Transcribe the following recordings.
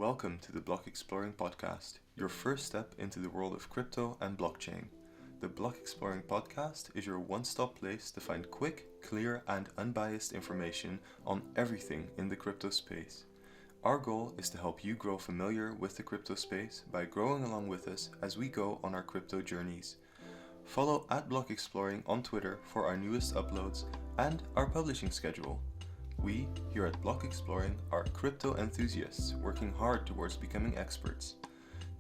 Welcome to the Block Exploring Podcast, your first step into the world of crypto and blockchain. The Block Exploring Podcast is your one-stop place to find quick, clear, and unbiased information on everything in the crypto space. Our goal is to help you grow familiar with the crypto space by growing along with us as we go on our crypto journeys. Follow @Block Exploring on Twitter for our newest uploads and our publishing schedule. We, here at Block Exploring, are crypto enthusiasts working hard towards becoming experts.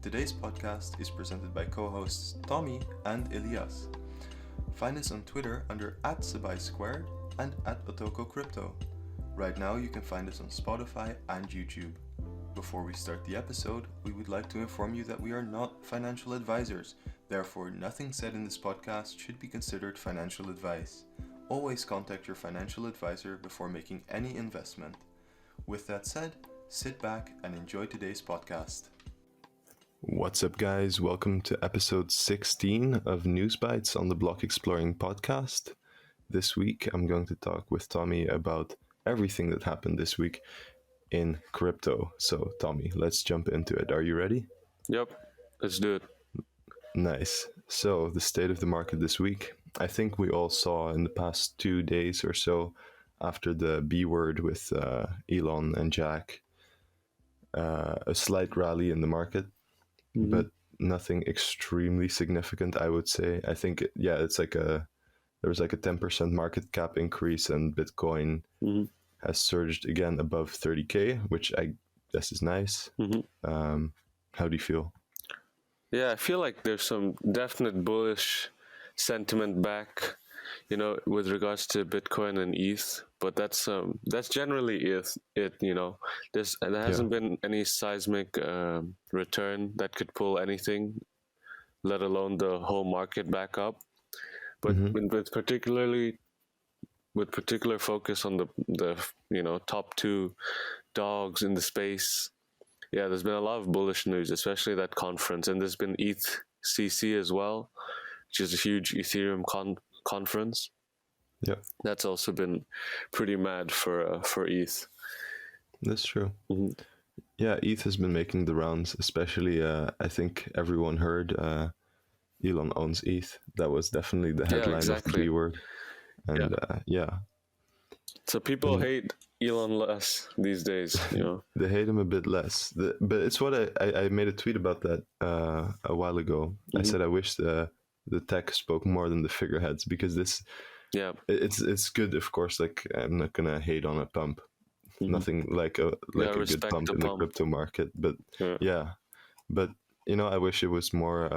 Today's podcast is presented by co-hosts Tommy and Elias. Find us on Twitter under @SabaiSquared and @OtokoCrypto. Right now you can find us on Spotify and YouTube. Before we start the episode, we would like to inform you that we are not financial advisors. Therefore, nothing said in this podcast should be considered financial advice. Always contact your financial advisor before making any investment. With that said, sit back and enjoy today's podcast. What's up, guys? Welcome to episode 16 of News Bytes on the Block Exploring podcast. This week, I'm going to talk with Tommy about everything that happened this week in crypto. So, Tommy, let's jump into it. Are you ready? Yep, let's do it. Nice. So, the state of the market this week. I think we all saw in the past 2 days or so, after the B word with Elon and Jack, a slight rally in the market, but nothing extremely significant, I would say. I think, there was like a 10% market cap increase, and Bitcoin has surged again above 30K, which I guess is nice. How do you feel? Yeah, I feel like there's some definite bullish sentiment back, with regards to Bitcoin and ETH, but that's generally it. There hasn't been any seismic return that could pull anything, let alone the whole market back up. But with particular focus on the top two dogs in the space, there's been a lot of bullish news, especially that conference, and there's been ETHCC as well, which is a huge Ethereum conference. Yeah, that's also been pretty mad for ETH. That's true. Yeah, ETH has been making the rounds, especially I think everyone heard Elon owns ETH. That was definitely the headline of the B word. And so people hate Elon less these days. They hate him a bit less. But it's what I made a tweet about that a while ago. I said I wish the tech spoke more than the figureheads, because it's good, of course. Like, I'm not gonna hate on a pump. Nothing like a good pump in the crypto market, but I wish it was more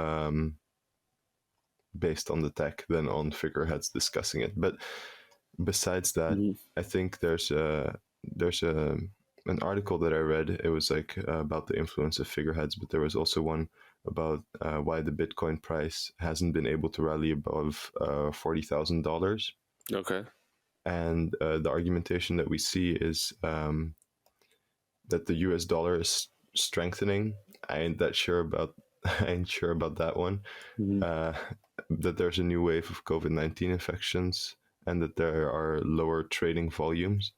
based on the tech than on figureheads discussing it. But besides that, I think there's an article that I read. It was like about the influence of figureheads, but there was also one about why the Bitcoin price hasn't been able to rally above $40,000. Okay. And the argumentation that we see is that the US dollar is strengthening. I ain't sure about that one. That there's a new wave of COVID-19 infections, and that there are lower trading volumes,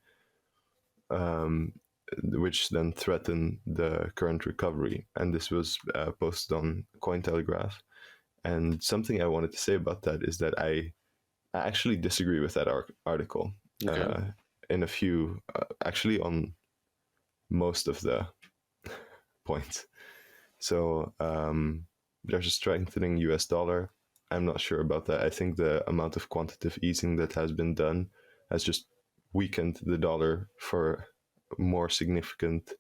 which then threaten the current recovery. And this was posted on Cointelegraph. And something I wanted to say about that is that I actually disagree with that article in a few, actually on most of the points. So there's a strengthening US dollar. I'm not sure about that. I think the amount of quantitative easing that has been done has just weakened the dollar for more significant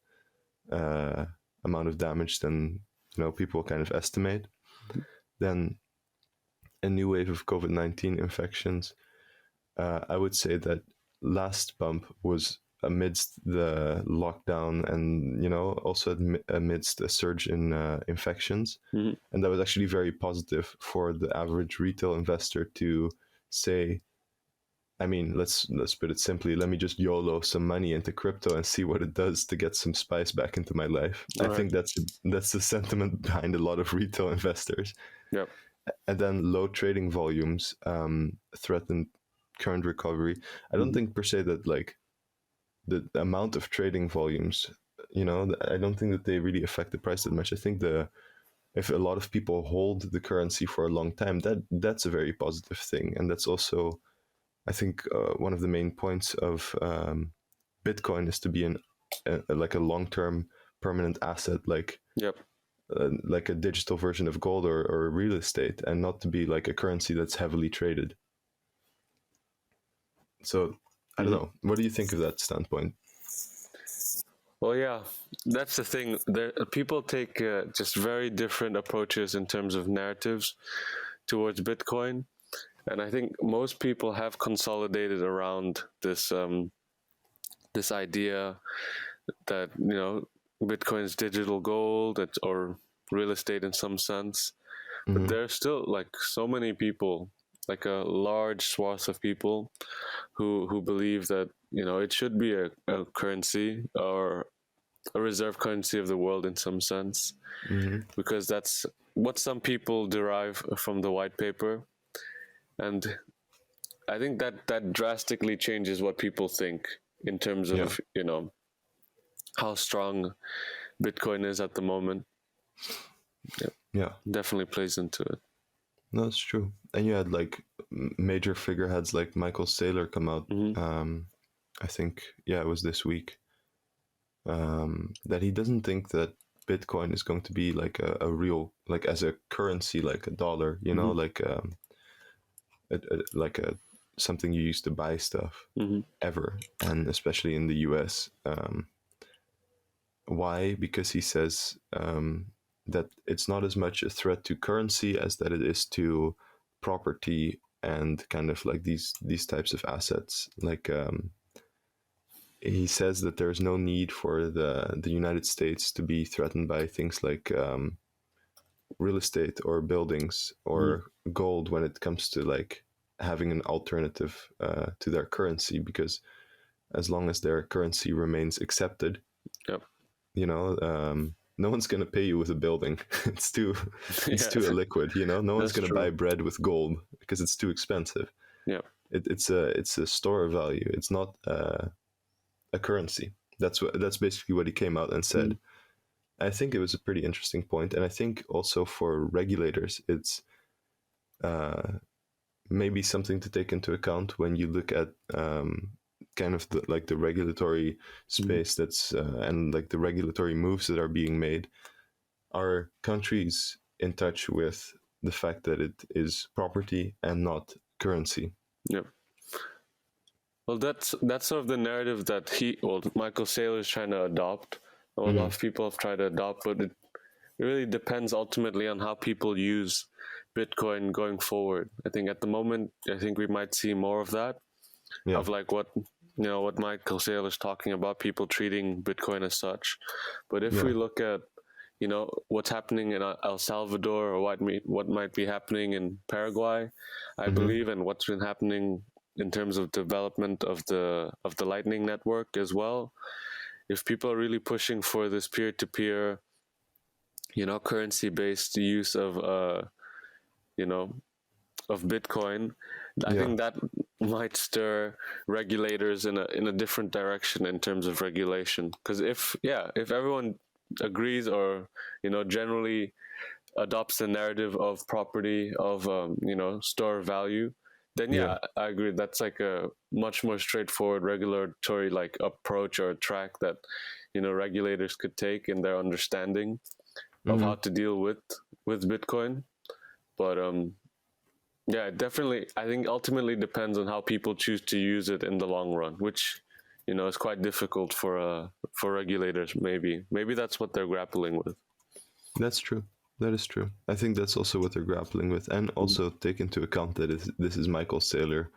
amount of damage than people kind of estimate. Then a new wave of COVID-19 infections. I would say that last bump was amidst the lockdown and also amidst a surge in infections, and that was actually very positive for the average retail investor to say, I mean, let's put it simply, let me just YOLO some money into crypto and see what it does to get some spice back into my life. I think that's the sentiment behind a lot of retail investors. Yep. And then low trading volumes threaten current recovery. I don't think per se that like the amount of trading volumes I don't think that they really affect the price that much. I think if a lot of people hold the currency for a long time, that's a very positive thing, and that's also, I think, one of the main points of Bitcoin is to be like a long-term permanent asset, Yep. Like a digital version of gold or real estate, and not to be like a currency that's heavily traded. So I don't know. What do you think of that standpoint? Well, yeah, that's the thing. People take just very different approaches in terms of narratives towards Bitcoin, and I think most people have consolidated around this idea that Bitcoin is digital gold, or real estate in some sense. But there are still like so many people, like a large swath of people, who believe that it should be a currency, or a reserve currency of the world in some sense, because that's what some people derive from the white paper. And I think that drastically changes what people think in terms of how strong Bitcoin is at the moment. Yeah, definitely plays into it. No, it's true. And you had like major figureheads like Michael Saylor come out. I think, it was this week, that he doesn't think that Bitcoin is going to be like a real, like as a currency, like a dollar, like something you use to buy stuff ever, and especially in the US. Why? Because he says that it's not as much a threat to currency as that it is to property and kind of like these types of assets. Like he says that there's no need for the United States to be threatened by things like real estate or buildings or gold when it comes to like having an alternative to their currency, because as long as their currency remains accepted, no one's going to pay you with a building. It's too illiquid, no one's going to buy bread with gold because it's too expensive. It's a store of value. It's not a currency. That's basically what he came out and said. I think it was a pretty interesting point, and I think also for regulators it's maybe something to take into account when you look at kind of the regulatory space that's and like the regulatory moves that are being made. Are countries in touch with the fact that it is property and not currency? Well, that's sort of the narrative that Michael Saylor is trying to adopt. A lot of people have tried to adopt, but it really depends ultimately on how people use Bitcoin going forward. I think at the moment, we might see more of that, of like what Michael Saylor is talking about, people treating Bitcoin as such. But if we look at what's happening in El Salvador, or what might be happening in Paraguay, I believe, and what's been happening in terms of development of the Lightning Network as well, if people are really pushing for this peer-to-peer, currency-based use of Bitcoin, I think that might stir regulators in a different direction in terms of regulation. Because if everyone agrees or generally adopts the narrative of property, of store value, then I agree, that's like a much more straightforward regulatory like approach or track that regulators could take in their understanding of how to deal with Bitcoin. But definitely, I think ultimately depends on how people choose to use it in the long run, which is quite difficult for regulators. Maybe that's what they're grappling with. That's true. That is true. I think that's also what they're grappling with, and also take into account that this is Michael Saylor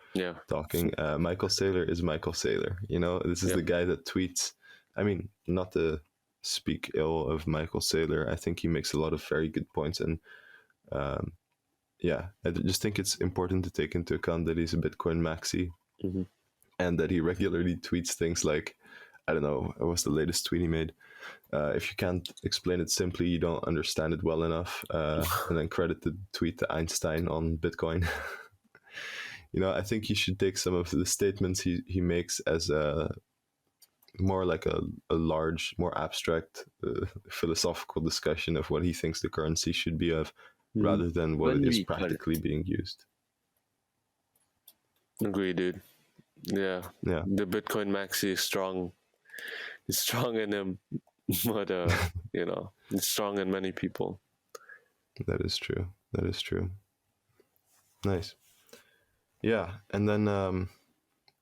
talking. Michael Saylor is Michael Saylor. This is the guy that tweets. I mean, not to speak ill of Michael Saylor. I think he makes a lot of very good points, and I just think it's important to take into account that he's a Bitcoin maxi, and that he regularly tweets things like, I don't know, what's the latest tweet he made? If you can't explain it simply, you don't understand it well enough. And then credit the tweet to Einstein on Bitcoin. I think you should take some of the statements he makes as more like a large, more abstract philosophical discussion of what he thinks the currency should be of, rather than what When it is we cut it. practically being used. Agree, dude. Yeah. Yeah. The Bitcoin maxi is strong. It's strong in him, but you know, it's strong in many people. That is true. That is true. Nice. Yeah, and then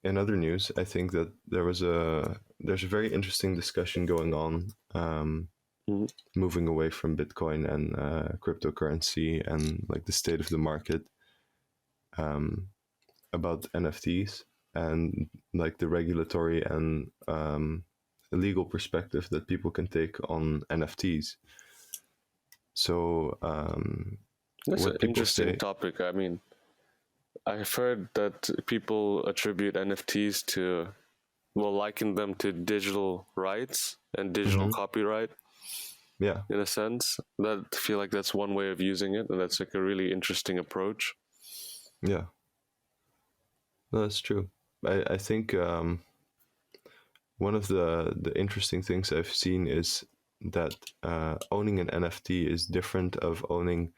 in other news, I think that there's a very interesting discussion going on, moving away from Bitcoin and cryptocurrency and like the state of the market, about NFTs and like the regulatory and legal perspective that people can take on NFTs. So That's an what people interesting say, topic. I mean, I've heard that people attribute NFTs to, well, liken them to digital rights and digital copyright yeah, in a sense. That I feel like that's one way of using it, and that's like a really interesting approach. yeah, no, that's true. I think one of the interesting things I've seen is that owning an NFT is different of owning,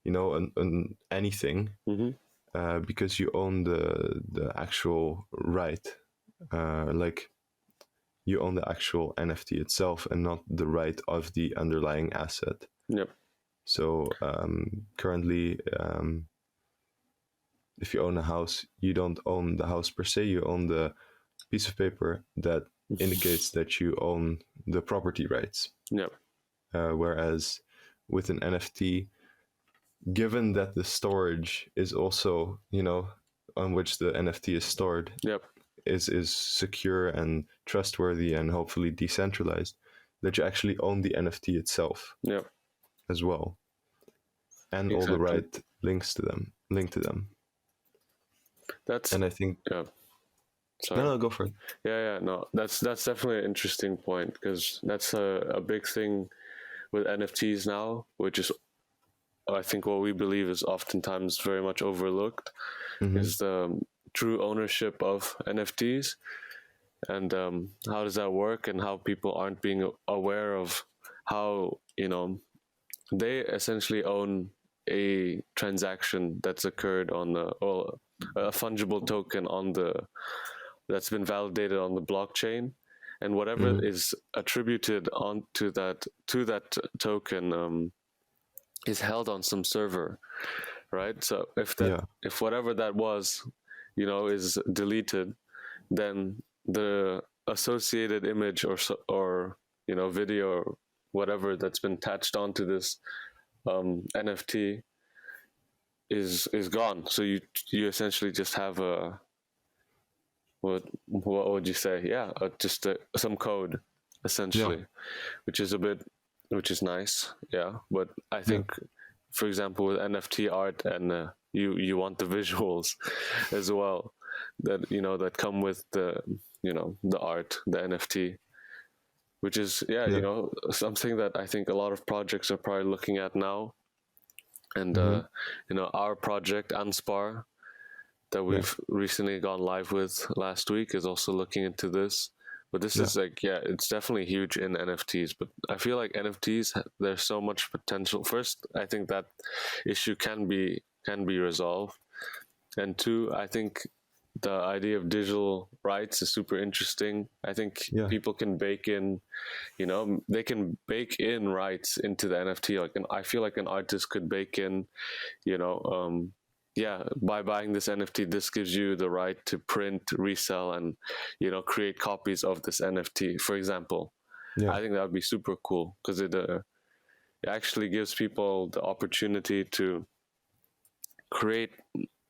you know, an anything, because you own the actual right, like you own the actual NFT itself and not the right of the underlying asset. Yep. So currently, if you own a house, you don't own the house per se. You own the piece of paper that indicates that you own the property rights. Yep. Whereas with an NFT, given that the storage is also, you know, on which the NFT is stored, Yep. is secure and trustworthy and hopefully decentralized, that you actually own the NFT itself. Yep. As well, and all the right links to them, linked to them. That's, and I think, yeah. Sorry. No, go for it. Yeah, no, that's definitely an interesting point, because that's a big thing with NFTs now, which is, I think, what we believe is oftentimes very much overlooked, is the true ownership of NFTs, and how does that work, and how people aren't being aware of how, you know, they essentially own a transaction that's occurred on or a fungible token on that's been validated on the blockchain, and whatever is attributed onto that token is held on some server, right? So if whatever that was, you know, is deleted, then the associated image or you know, video or whatever that's been attached onto this NFT is gone. So you essentially just have what would you say? Yeah, just some code essentially, which is nice. Yeah, but I think, for example, with NFT art, and you want the visuals as well, that, you know, that come with the, you know, the art, the NFT, which is you know, something that I think a lot of projects are probably looking at now. And you know, our project Anspar that we've recently gone live with last week is also looking into this. But this is like, it's definitely huge in NFTs. But I feel like NFTs, there's so much potential. First, I think that issue can be resolved, and two, I think the idea of digital rights is super interesting. I think people can bake in, you know, they can bake in rights into the NFT. Like, I feel like an artist could bake in, you know, by buying this NFT, this gives you the right to print, resell, and, you know, create copies of this NFT, for example. I think that would be super cool, because it actually gives people the opportunity to create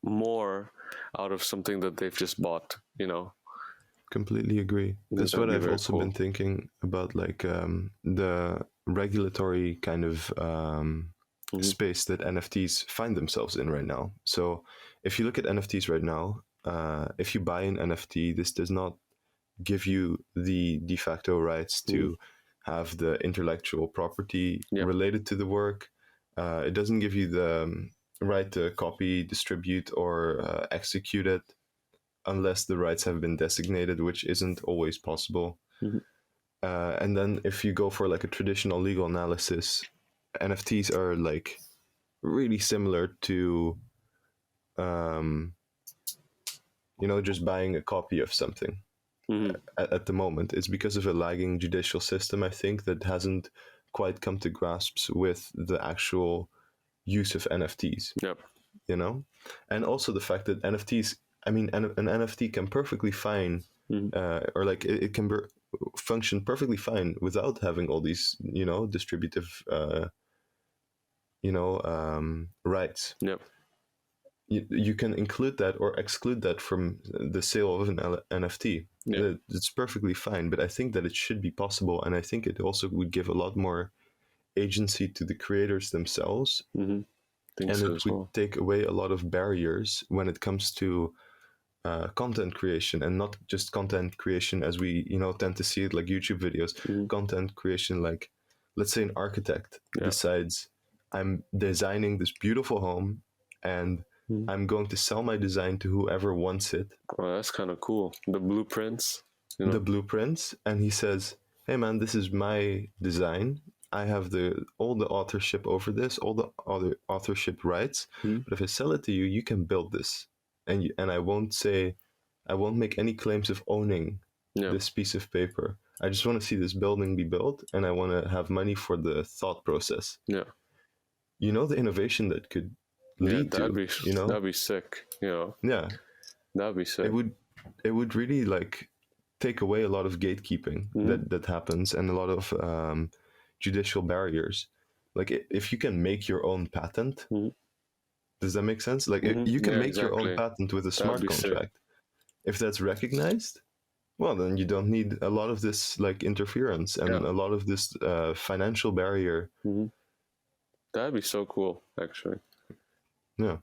more out of something that they've just bought, you know. Completely agree. That's what I've also been thinking about, like the regulatory kind of space that NFTs find themselves in right now. So if you look at NFTs right now, if you buy an NFT, this does not give you the de facto rights to have the intellectual property related to the work. It doesn't give you the right to copy, distribute, or execute it unless the rights have been designated, which isn't always possible. And then if you go for like a traditional legal analysis, NFTs are like really similar to, just buying a copy of something. At the moment. It's because of a lagging judicial system, I think, that hasn't quite come to grasps with the actual use of NFTs. Yep. And also the fact that NFTs, I mean, an NFT can perfectly fine, or like it can function perfectly fine without having all these, distributive, rights. Yep. You can include that or exclude that from the sale of an NFT. Yeah. It's perfectly fine, but I think that it should be possible, and I think it also would give a lot more agency to the creators themselves, and so it would take away a lot of barriers when it comes to content creation, and not just content creation as we tend to see it, like YouTube videos. Content creation, like let's say an architect decides, I'm designing this beautiful home, and I'm going to sell my design to whoever wants it. Well, that's kind of cool. The blueprints. The blueprints, and he says, hey man, this is my design. I have all the authorship over this, all the other authorship rights. But if I sell it to you, you can build this, and I won't make any claims of owning this piece of paper. I just want to see this building be built, and I want to have money for the thought process. Yeah. The innovation that could lead that'd be sick. Yeah. That'd be sick. It would really like take away a lot of gatekeeping that happens, and a lot of judicial barriers. Like if you can make your own patent, does that make sense? Like you can make your own patent with a smart contract. If that's recognized, well, then you don't need a lot of this like interference and a lot of this financial barrier. That'd be so cool, actually. Yeah.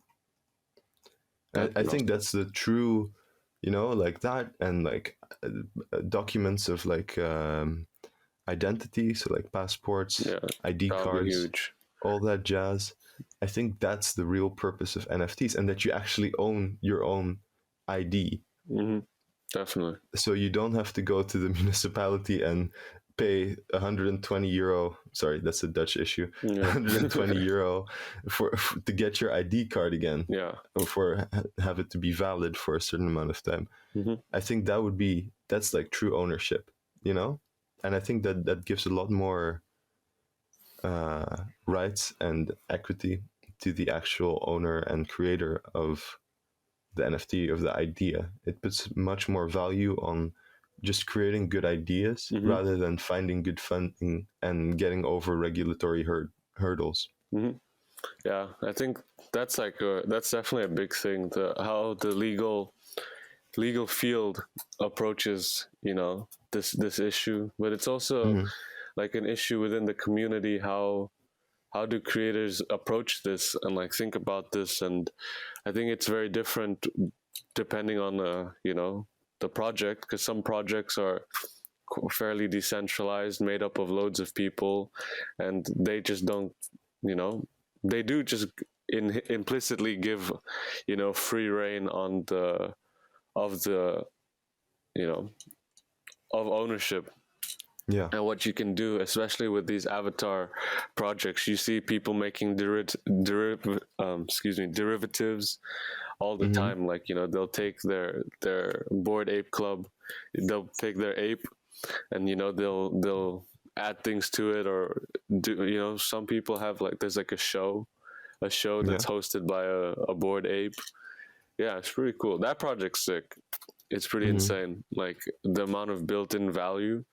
I think that's the true, like that, and like documents of like identity, so like passports, ID cards, all that jazz. I think that's the real purpose of NFTs, and that you actually own your own ID. Definitely. So you don't have to go to the municipality and pay 120 euro. Sorry, that's a Dutch issue. 120 euro for to get your ID card again. Yeah. Or for have it to be valid for a certain amount of time. I think that's like true ownership, and I think that gives a lot more rights and equity to the actual owner and creator of the NFT, of the idea. It puts much more value on just creating good ideas rather than finding good funding and getting over regulatory hurdles. Yeah, I think that's that's definitely a big thing. How the legal field approaches, this issue, but it's also like an issue within the community. How do creators approach this and like think about this? And I think it's very different depending on the project, because some projects are fairly decentralized, made up of loads of people, and they just don't, they do just implicitly give, free reign on of ownership. Yeah. And what you can do, especially with these avatar projects, you see people making derivatives all the time. Like, they'll take their Bored Ape Club, they'll take their ape, and they'll add things to it, or do some people have like, there's like a show that's hosted by a Bored Ape. Yeah, it's pretty cool. That project's sick. It's pretty insane. Like the amount of built-in value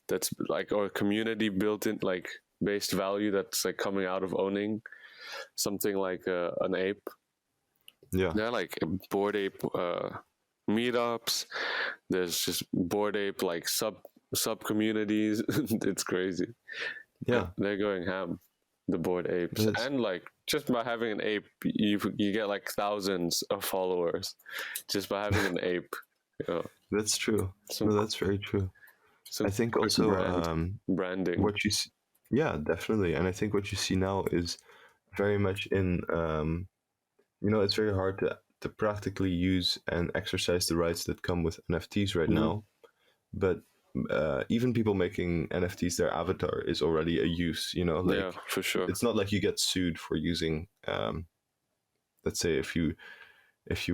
that's like, or community built-in like based value that's like coming out of owning something like an ape. Yeah, they're like Bored Ape meetups. There's just Bored Ape like sub communities. It's crazy. Yeah, they're going ham, the Bored Apes. And like just by having an ape, you get like thousands of followers just by having an ape. That's true. That's very true. I think also branding. What you see, yeah, definitely. And I think what you see now is very much in it's very hard to practically use and exercise the rights that come with NFTs right now. But even people making NFTs, their avatar is already a use. You know, like Yeah, for sure. it's not like you get sued for using. Let's say if you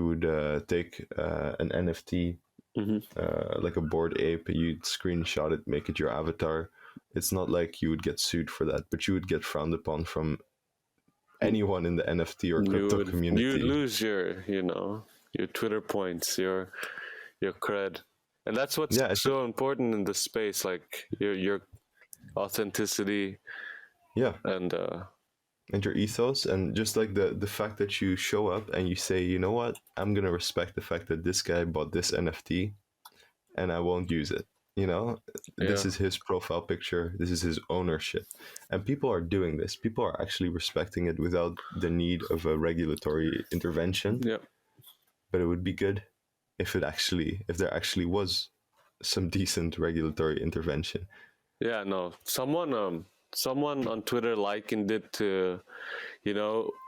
would take an NFT, like a bored ape, you'd screenshot it, make it your avatar. It's not like you would get sued for that, but you would get frowned upon from anyone in the NFT or crypto community. You lose your, your Twitter points, your cred, and that's what's so important in this space, like your authenticity. Yeah, and your ethos, and just like the fact that you show up and you say, you know what, I'm gonna respect the fact that this guy bought this NFT, and I won't use it. This is his profile picture. This is his ownership, and people are doing this. People are actually respecting it without the need of a regulatory intervention. Yeah. But it would be good if there actually was some decent regulatory intervention. Yeah, no. Someone on Twitter likened it to,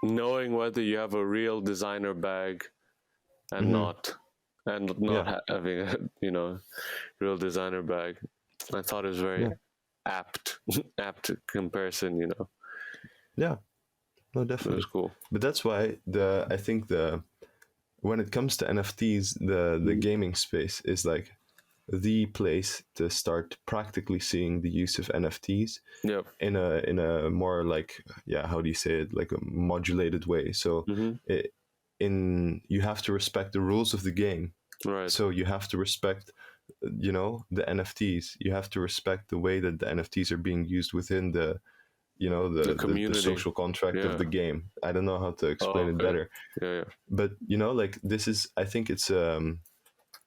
knowing whether you have a real designer bag and not having a, real designer bag. I thought it was very apt comparison, Yeah, no, definitely. It was cool. But that's why I think when it comes to NFTs, the gaming space is like the place to start practically seeing the use of NFTs in a more like, how do you say it, like a modulated way. So you have to respect the rules of the game, right? So you have to respect the NFTs. You have to respect the way that the NFTs are being used within the the social contract of the game. I don't know how to explain it better. But like this is, I think it's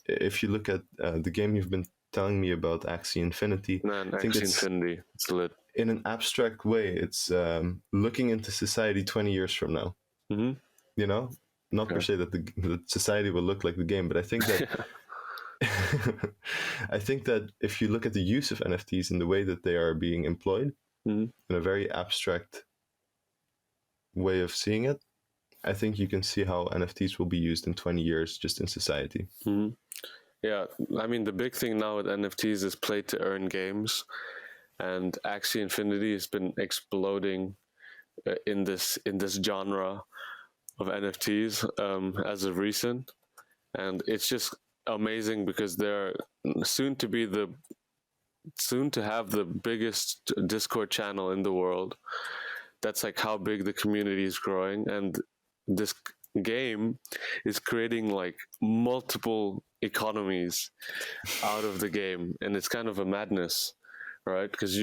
if you look at the game you've been telling me about, Axie Infinity. Man, Axie Infinity, it's lit. In an abstract way, it's looking into society 20 years from now. Not per se that the society will look like the game, but I think that I think that if you look at the use of NFTs and the way that they are being employed in a very abstract way of seeing it, I think you can see how NFTs will be used in 20 years just in society. Yeah, I mean, the big thing now with NFTs is play to earn games, and Axie Infinity has been exploding in this genre of NFTs as of recent, and it's just amazing because they're soon to have the biggest Discord channel in the world. That's like how big the community is growing, and this game is creating like multiple economies out of the game, and it's kind of a madness, right? Because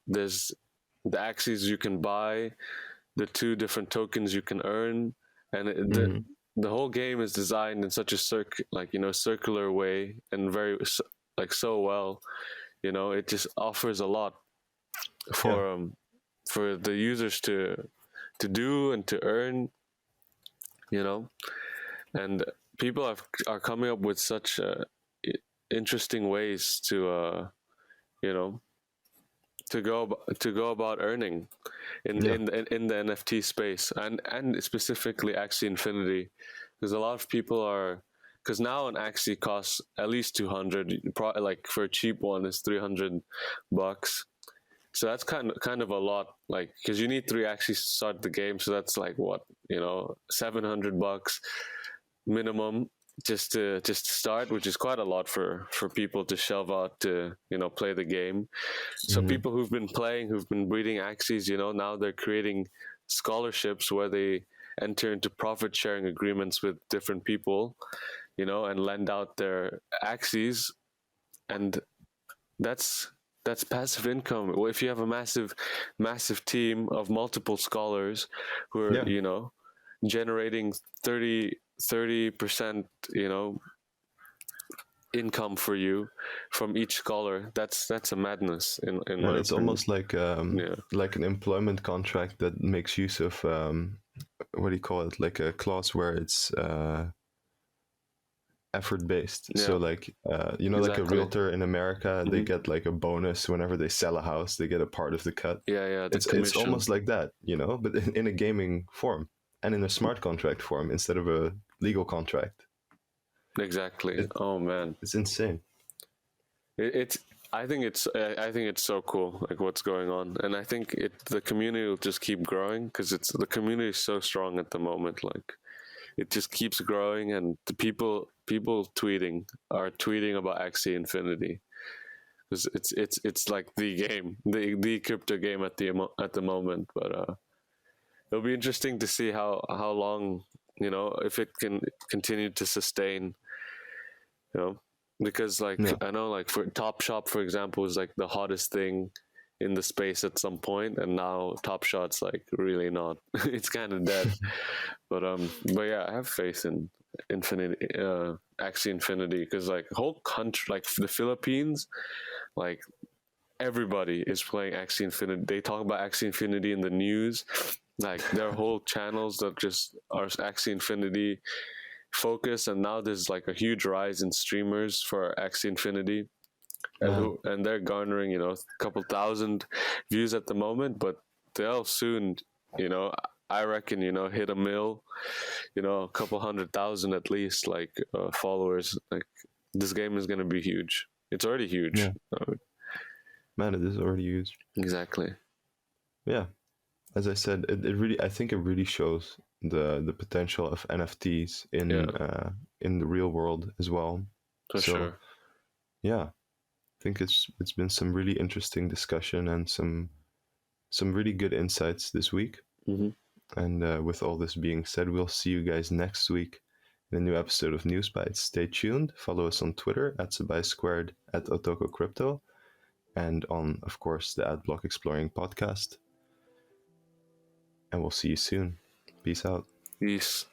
there's the Axies you can buy, the 2 different tokens you can earn, and the whole game is designed in such a circular way, and very like so well. It just offers a lot for the users to do and to earn. And people are coming up with such interesting ways to go about earning in the NFT space, and specifically Axie Infinity, because a lot of people because now an Axie costs at least 200, like for a cheap one is $300. So that's kind of a lot, like, because you need 3 Axies to start the game. So that's like what, $700 minimum just to start, which is quite a lot for people to shell out to play the game. So people who've been breeding Axies, now they're creating scholarships where they enter into profit sharing agreements with different people, and lend out their Axies, and that's passive income. Well, if you have a massive team of multiple scholars who are generating 30%, income for you from each scholar, that's a madness in my it's opinion. Almost like like an employment contract that makes use of what do you call it, like a clause where it's effort based. So like like a realtor in America, they get like a bonus whenever they sell a house, they get a part of the cut. It's almost like that, but in a gaming form and in a smart contract form instead of a legal contract. Exactly. Oh man, it's insane. I think it's so cool, like what's going on, and I think the community will just keep growing because the community is so strong at the moment. Like, it just keeps growing, and the people are tweeting about Axie Infinity because it's like the game, the crypto game at the moment. But it'll be interesting to see how long, if it can continue to sustain, because like I know, like for Top Shop, for example, is like the hottest thing in the space at some point, and now Top Shot's like really not. It's kind of dead. but yeah, I have faith in Axie Infinity, because like whole country, like the Philippines, like everybody is playing Axie Infinity. They talk about Axie Infinity in the news. Like, there are whole channels that just are Axie Infinity focus, and now there's like a huge rise in streamers for Axie Infinity, and they're garnering a couple thousand views at the moment, but they'll soon, I reckon, hit a mill, a couple 100,000 at least, like followers. Like, this game is gonna be huge. It's already huge. Man, it is already huge. Exactly. Yeah, as I said, I think it really shows the potential of NFTs in the real world as well. For sure. Yeah, I think it's been some really interesting discussion and some really good insights this week. Mm-hmm. And with all this being said, we'll see you guys next week in a new episode of News Bytes. Stay tuned. Follow us on Twitter @SabaiSquared, @OtokoCrypto, and on, of course, the @BlockExploring podcast. And we'll see you soon. Peace out. Peace.